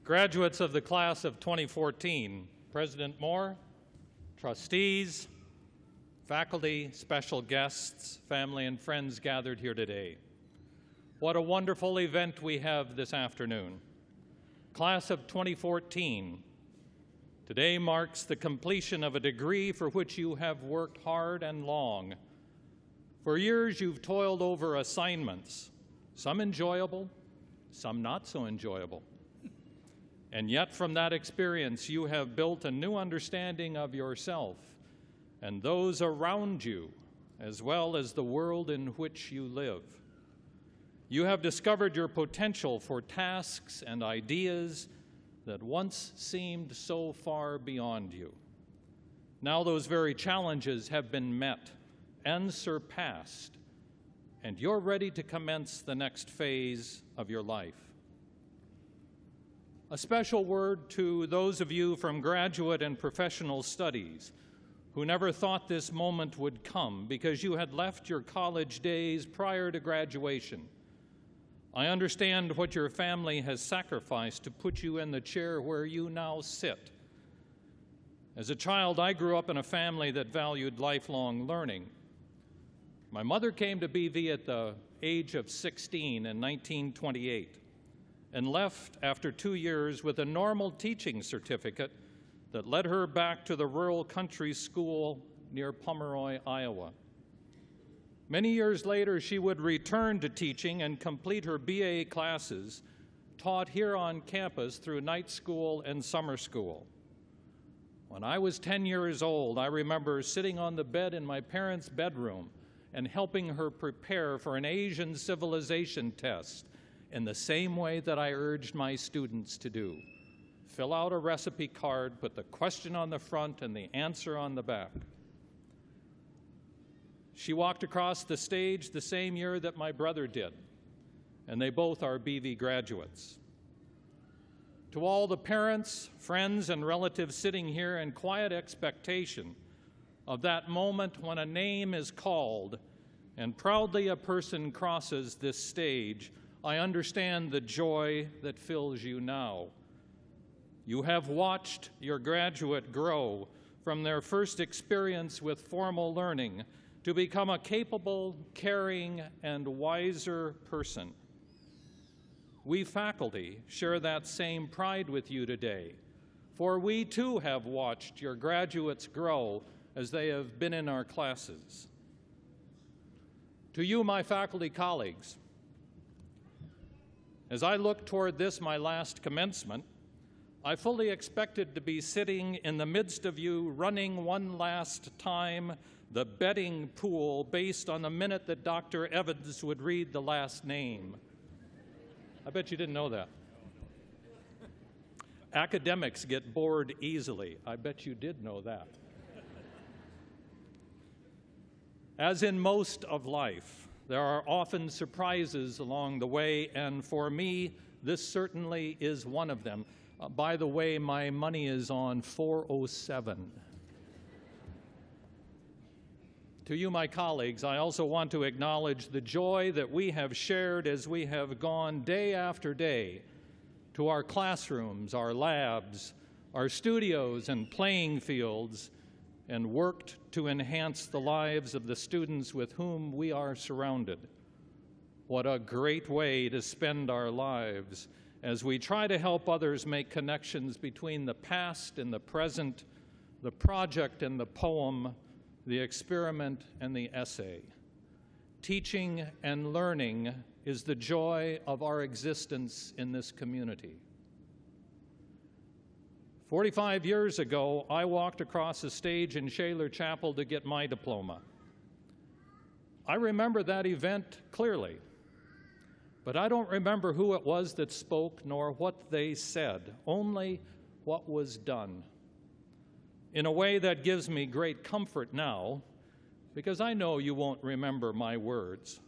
Graduates of the class of 2014, President Moore, trustees, faculty, special guests, family, and friends gathered here today. What a wonderful event we have this afternoon. Class of 2014, today marks the completion of a degree for which you have worked hard and long. For years you've toiled over assignments, some enjoyable, some not so enjoyable. And yet from that experience you have built a new understanding of yourself and those around you, as well as the world in which you live. You have discovered your potential for tasks and ideas that once seemed so far beyond you. Now those very challenges have been met and surpassed, and you're ready to commence the next phase of your life. A special word to those of you from graduate and professional studies who never thought this moment would come because you had left your college days prior to graduation. I understand what your family has sacrificed to put you in the chair where you now sit. As a child, I grew up in a family that valued lifelong learning. My mother came to BV at the age of 16 in 1928 and left after 2 years with a normal teaching certificate that led her back to the rural country school near Pomeroy, Iowa. Many years later, she would return to teaching and complete her BA classes taught here on campus through night school and summer school. When I was 10 years old, I remember sitting on the bed in my parents' bedroom and helping her prepare for an Asian civilization test in the same way that I urged my students to do. Fill out a recipe card, put the question on the front and the answer on the back. She walked across the stage the same year that my brother did, and they both are BV graduates. To all the parents, friends, and relatives sitting here in quiet expectation of that moment when a name is called and proudly a person crosses this stage, I understand the joy that fills you now. You have watched your graduate grow from their first experience with formal learning to become a capable, caring, and wiser person. We faculty share that same pride with you today, for we too have watched your graduates grow as they have been in our classes. To you, my faculty colleagues, as I look toward this, my last commencement, I fully expected to be sitting in the midst of you running one last time the betting pool based on the minute that Dr. Evans would read the last name. I bet you didn't know that. Academics get bored easily. I bet you did know that. As in most of life, there are often surprises along the way, and for me, this certainly is one of them. By the way, my money is on 407. To you, my colleagues, I also want to acknowledge the joy that we have shared as we have gone day after day to our classrooms, our labs, our studios and playing fields, and worked to enhance the lives of the students with whom we are surrounded. What a great way to spend our lives as we try to help others make connections between the past and the present, the project and the poem, the experiment and the essay. Teaching and learning is the joy of our existence in this community. 45 years ago, I walked across a stage in Shaler Chapel to get my diploma. I remember that event clearly, but I don't remember who it was that spoke nor what they said, only what was done. In a way that gives me great comfort now, because I know you won't remember my words,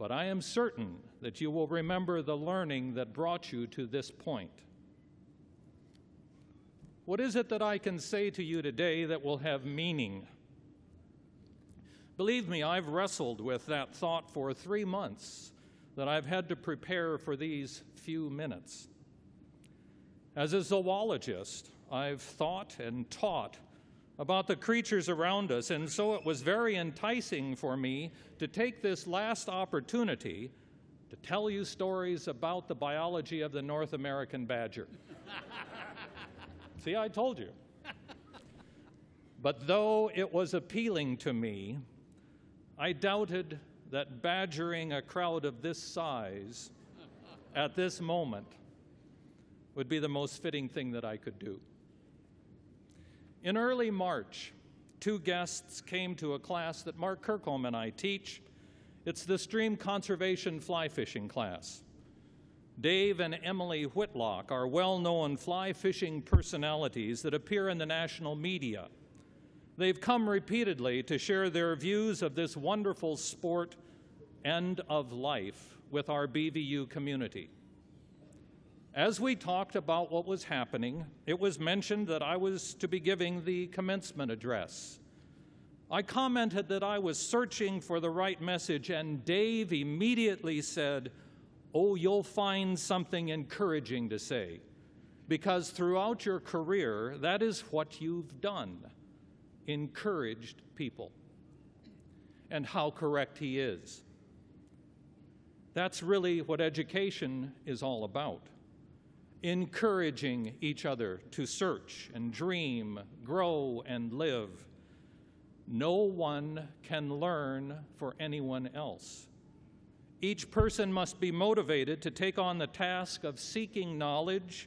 but I am certain that you will remember the learning that brought you to this point. What is it that I can say to you today that will have meaning? Believe me, I've wrestled with that thought for 3 months that I've had to prepare for these few minutes. As a zoologist, I've thought and taught about the creatures around us, and so it was very enticing for me to take this last opportunity to tell you stories about the biology of the North American badger. See, I told you. But though it was appealing to me, I doubted that badgering a crowd of this size at this moment would be the most fitting thing that I could do. In early March, two guests came to a class that Mark Kirkholm and I teach. It's the Stream Conservation Fly Fishing class. Dave and Emily Whitlock are well-known fly fishing personalities that appear in the national media. They've come repeatedly to share their views of this wonderful sport and of life with our BVU community. As we talked about what was happening, it was mentioned that I was to be giving the commencement address. I commented that I was searching for the right message, and Dave immediately said, "Oh, you'll find something encouraging to say, because throughout your career, that is what you've done, encouraged people." And how correct he is. That's really what education is all about. Encouraging each other to search and dream, grow and live. No one can learn for anyone else. Each person must be motivated to take on the task of seeking knowledge,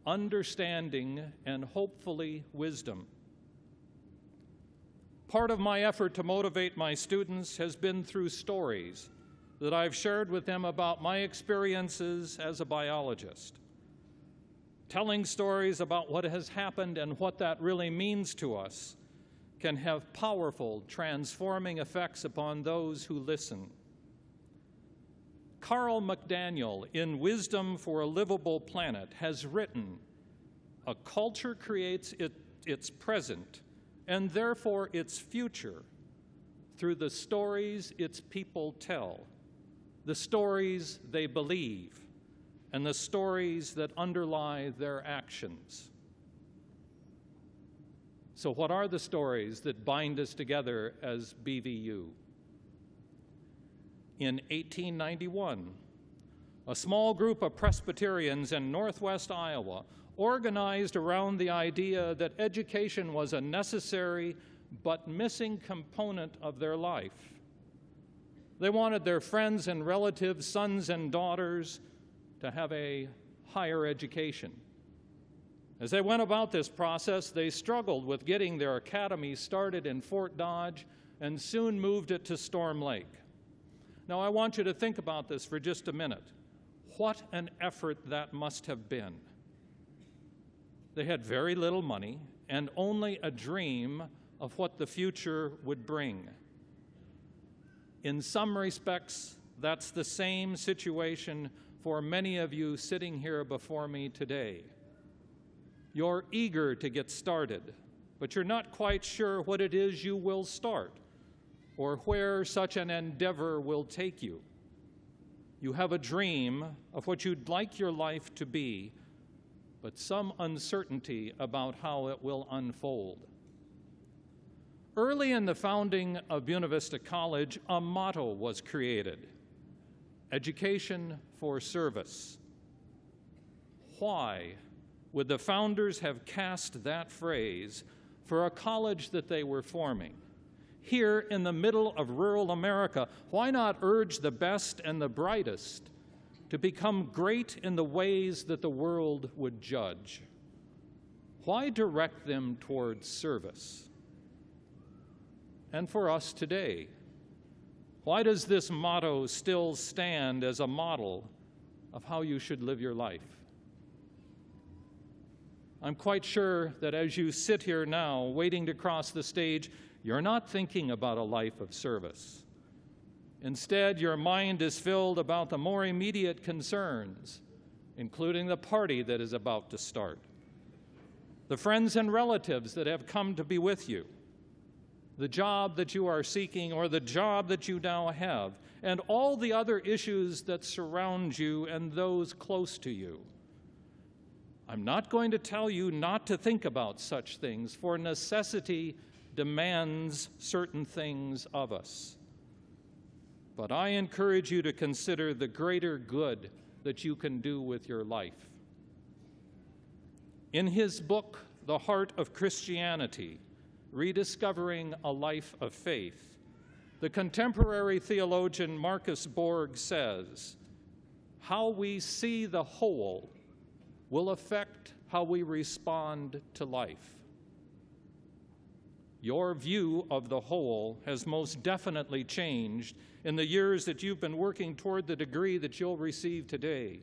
understanding, and hopefully wisdom. Part of my effort to motivate my students has been through stories that I've shared with them about my experiences as a biologist. Telling stories about what has happened and what that really means to us can have powerful, transforming effects upon those who listen. Carl McDaniel, in Wisdom for a Livable Planet, has written, "A culture creates its present and therefore its future through the stories its people tell, the stories they believe, and the stories that underlie their actions." So what are the stories that bind us together as BVU? In 1891, a small group of Presbyterians in northwest Iowa organized around the idea that education was a necessary but missing component of their life. They wanted their friends and relatives, sons and daughters, to have a higher education. As they went about this process, they struggled with getting their academy started in Fort Dodge and soon moved it to Storm Lake. Now, I want you to think about this for just a minute. What an effort that must have been. They had very little money and only a dream of what the future would bring. In some respects, that's the same situation for many of you sitting here before me today. You're eager to get started, but you're not quite sure what it is you will start or where such an endeavor will take you. You have a dream of what you'd like your life to be, but some uncertainty about how it will unfold. Early in the founding of Buena Vista College, a motto was created: Education for Service. Why would the founders have cast that phrase for a college that they were forming? Here in the middle of rural America, why not urge the best and the brightest to become great in the ways that the world would judge? Why direct them towards service? And for us today, why does this motto still stand as a model of how you should live your life? I'm quite sure that as you sit here now, waiting to cross the stage, you're not thinking about a life of service. Instead, your mind is filled about the more immediate concerns, including the party that is about to start, the friends and relatives that have come to be with you, the job that you are seeking or the job that you now have, and all the other issues that surround you and those close to you. I'm not going to tell you not to think about such things, for necessity demands certain things of us. But I encourage you to consider the greater good that you can do with your life. In his book, The Heart of Christianity, Rediscovering a Life of Faith, the contemporary theologian Marcus Borg says, "How we see the whole will affect how we respond to life." Your view of the whole has most definitely changed in the years that you've been working toward the degree that you'll receive today.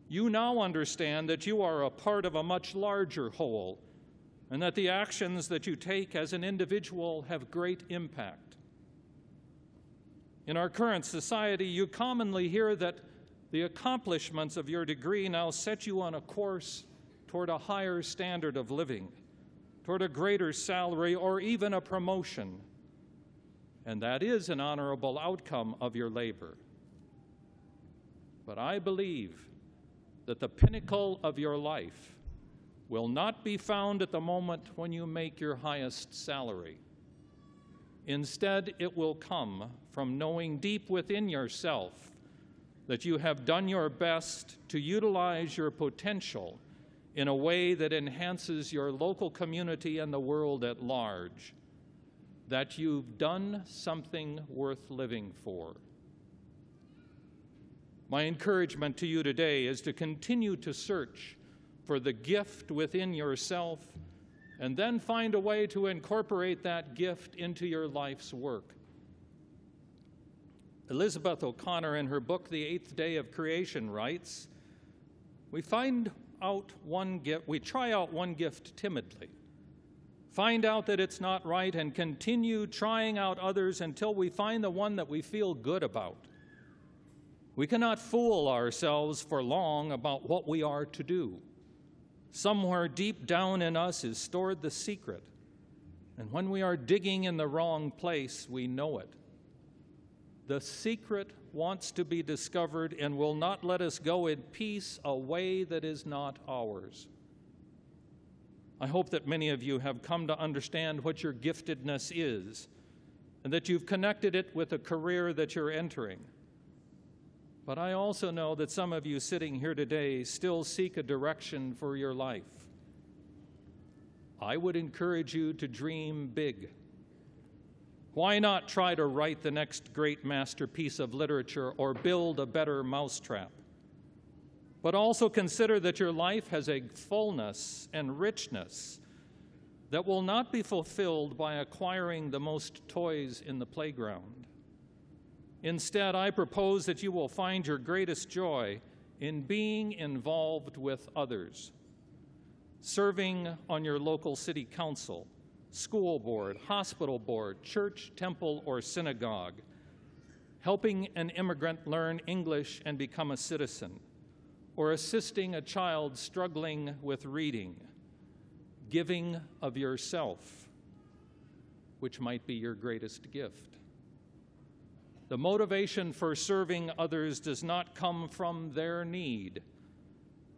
You now understand that you are a part of a much larger whole, and that the actions that you take as an individual have great impact. In our current society, you commonly hear that the accomplishments of your degree now set you on a course toward a higher standard of living, toward a greater salary, or even a promotion. And that is an honorable outcome of your labor. But I believe that the pinnacle of your life will not be found at the moment when you make your highest salary. Instead, it will come from knowing deep within yourself that you have done your best to utilize your potential in a way that enhances your local community and the world at large, that you've done something worth living for. My encouragement to you today is to continue to search for the gift within yourself and then find a way to incorporate that gift into your life's work. Elizabeth O'Connor, in her book, The Eighth Day of Creation, writes, we try out one gift timidly, find out that it's not right, and continue trying out others until we find the one that we feel good about. We cannot fool ourselves for long about what we are to do. Somewhere deep down in us is stored the secret, and when we are digging in the wrong place, we know it. The secret wants to be discovered and will not let us go in peace a way that is not ours. I hope that many of you have come to understand what your giftedness is and that you've connected it with a career that you're entering. But I also know that some of you sitting here today still seek a direction for your life. I would encourage you to dream big. Why not try to write the next great masterpiece of literature or build a better mousetrap? But also consider that your life has a fullness and richness that will not be fulfilled by acquiring the most toys in the playground. Instead, I propose that you will find your greatest joy in being involved with others, serving on your local city council, school board, hospital board, church, temple, or synagogue, helping an immigrant learn English and become a citizen, or assisting a child struggling with reading, giving of yourself, which might be your greatest gift. The motivation for serving others does not come from their need,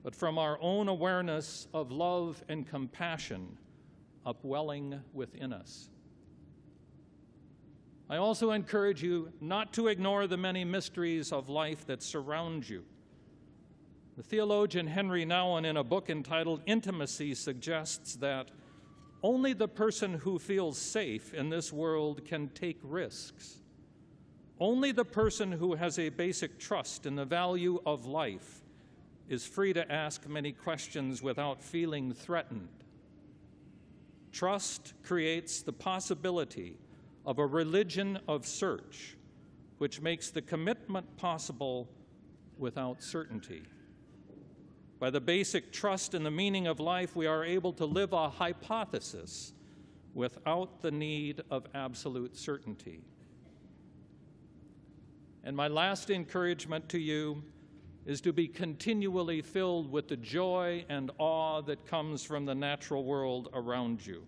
but from our own awareness of love and compassion upwelling within us. I also encourage you not to ignore the many mysteries of life that surround you. The theologian Henry Nouwen, in a book entitled Intimacy, suggests that only the person who feels safe in this world can take risks. Only the person who has a basic trust in the value of life is free to ask many questions without feeling threatened. Trust creates the possibility of a religion of search, which makes the commitment possible without certainty. By the basic trust in the meaning of life, we are able to live a hypothesis without the need of absolute certainty. And my last encouragement to you is to be continually filled with the joy and awe that comes from the natural world around you.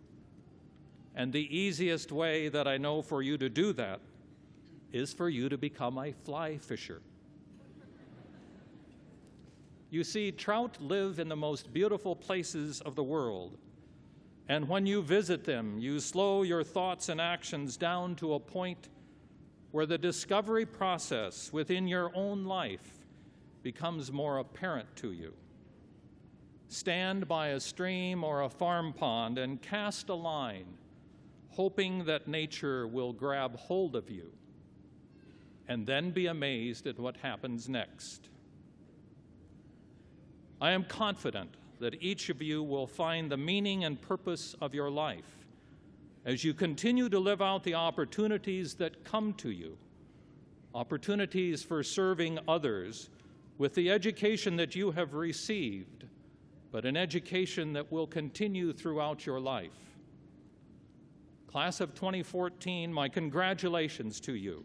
And the easiest way that I know for you to do that is for you to become a fly fisher. You see, trout live in the most beautiful places of the world, and when you visit them, you slow your thoughts and actions down to a point where the discovery process within your own life becomes more apparent to you. Stand by a stream or a farm pond and cast a line, hoping that nature will grab hold of you, and then be amazed at what happens next. I am confident that each of you will find the meaning and purpose of your life as you continue to live out the opportunities that come to you, opportunities for serving others with the education that you have received, but an education that will continue throughout your life. Class of 2014, my congratulations to you,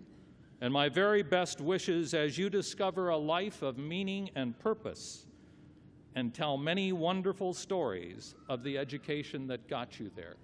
and my very best wishes as you discover a life of meaning and purpose and tell many wonderful stories of the education that got you there.